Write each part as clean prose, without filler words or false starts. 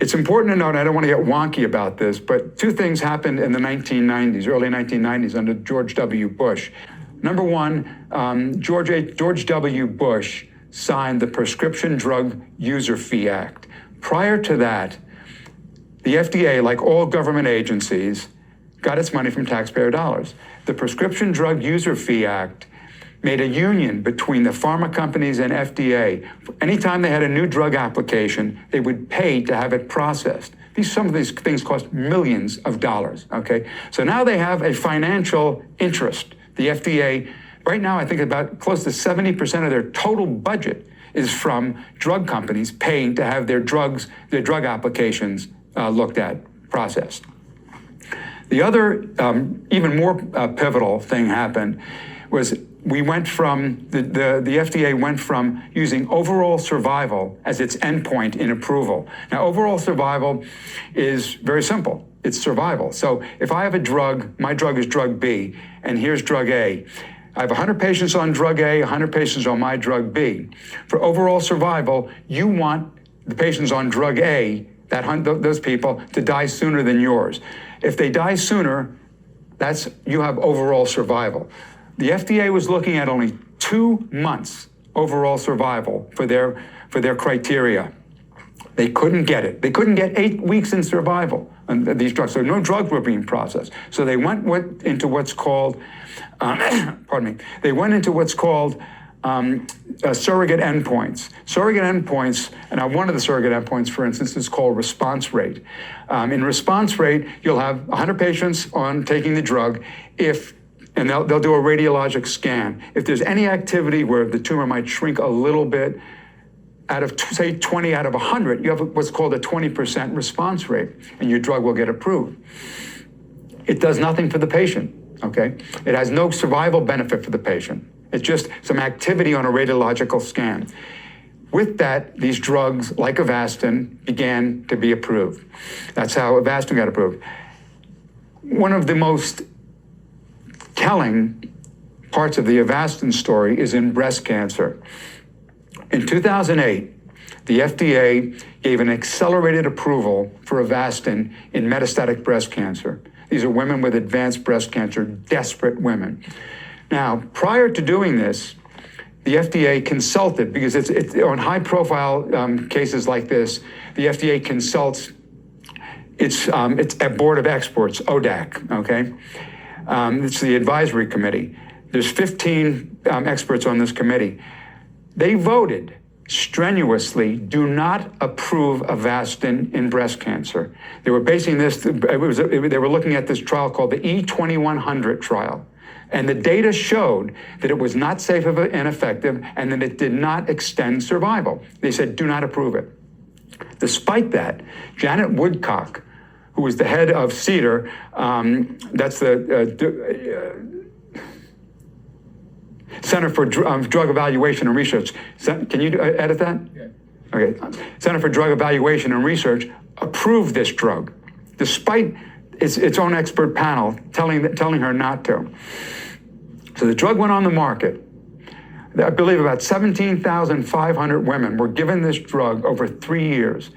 It's important to note, I don't want to get wonky about this, but two things happened in the 1990s, early 1990s, under George W. Bush. Number one, George W. Bush signed the Prescription Drug User Fee Act. Prior to that, the FDA, like all government agencies, got its money from taxpayer dollars. The Prescription Drug User Fee Act made a union between the pharma companies and FDA. Anytime they had a new drug application, they would pay to have it processed. Some of these things cost millions of dollars, okay? So now they have a financial interest. The FDA, right now, I think about close to 70% of their total budget is from drug companies paying to have their drug applications looked at, processed. The other, even more pivotal thing happened was we went from, the FDA went from using overall survival as its endpoint in approval. Now, overall survival is very simple. It's survival. So if I have a drug, my drug is drug B, and here's drug A. I have 100 patients on drug A, 100 patients on my drug B. For overall survival, you want the patients on drug A, those people, to die sooner than yours. If they die sooner, you have overall survival. The FDA was looking at only 2 months overall survival for their criteria. They couldn't get it. They couldn't get 8 weeks in survival on these drugs. So no drugs were being processed. So they went into what's called, pardon me, they went into what's called surrogate endpoints. Surrogate endpoints, and one of the surrogate endpoints, for instance, is called response rate. In response rate, you'll have 100 patients on taking the drug. And they'll do a radiologic scan. If there's any activity where the tumor might shrink a little bit, out of, say, 20 out of 100, you have what's called a 20% response rate, and your drug will get approved. It does nothing for the patient, okay? It has no survival benefit for the patient. It's just some activity on a radiological scan. With that, these drugs, like Avastin, began to be approved. That's how Avastin got approved. One of the most telling parts of the Avastin story is in breast cancer. In 2008, the FDA gave an accelerated approval for Avastin in metastatic breast cancer. These are women with advanced breast cancer, desperate women. Now, prior to doing this, the FDA consulted, because it's on high-profile cases like this, the FDA consults it's a board of experts, ODAC, okay? It's the advisory committee. There's 15 experts on this committee. They voted strenuously, do not approve Avastin in breast cancer. They were basing this, they were looking at this trial called the E2100 trial. And the data showed that it was not safe and effective, and that it did not extend survival. They said, do not approve it. Despite that, Janet Woodcock, who was the head of CDER, that's the Center for Drug Evaluation and Research. Can you edit that? Yeah. Okay. Center for Drug Evaluation and Research approved this drug, despite its own expert panel telling her not to. So the drug went on the market. I believe about 17,500 women were given this drug over 3 years.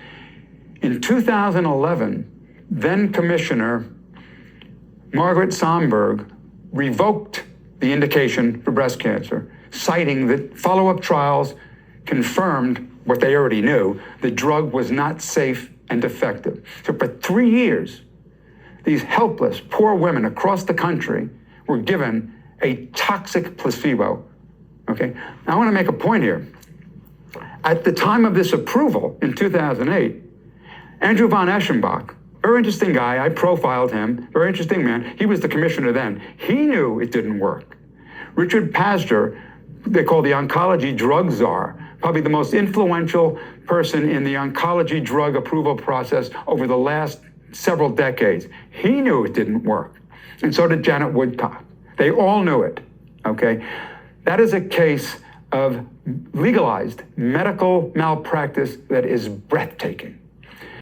In 2011, then Commissioner Margaret Somberg revoked the indication for breast cancer, citing that follow-up trials confirmed what they already knew: the drug was not safe and effective. So for 3 years, these helpless, poor women across the country were given a toxic placebo, okay? Now I wanna make a point here. At the time of this approval in 2008, Andrew von Eschenbach, very interesting guy, I profiled him, very interesting man, he was the commissioner then. He knew it didn't work. Richard Pazdur, they call the oncology drug czar, probably the most influential person in the oncology drug approval process over the last several decades. He knew it didn't work, and so did Janet Woodcock. They all knew it, okay? That is a case of legalized medical malpractice that is breathtaking.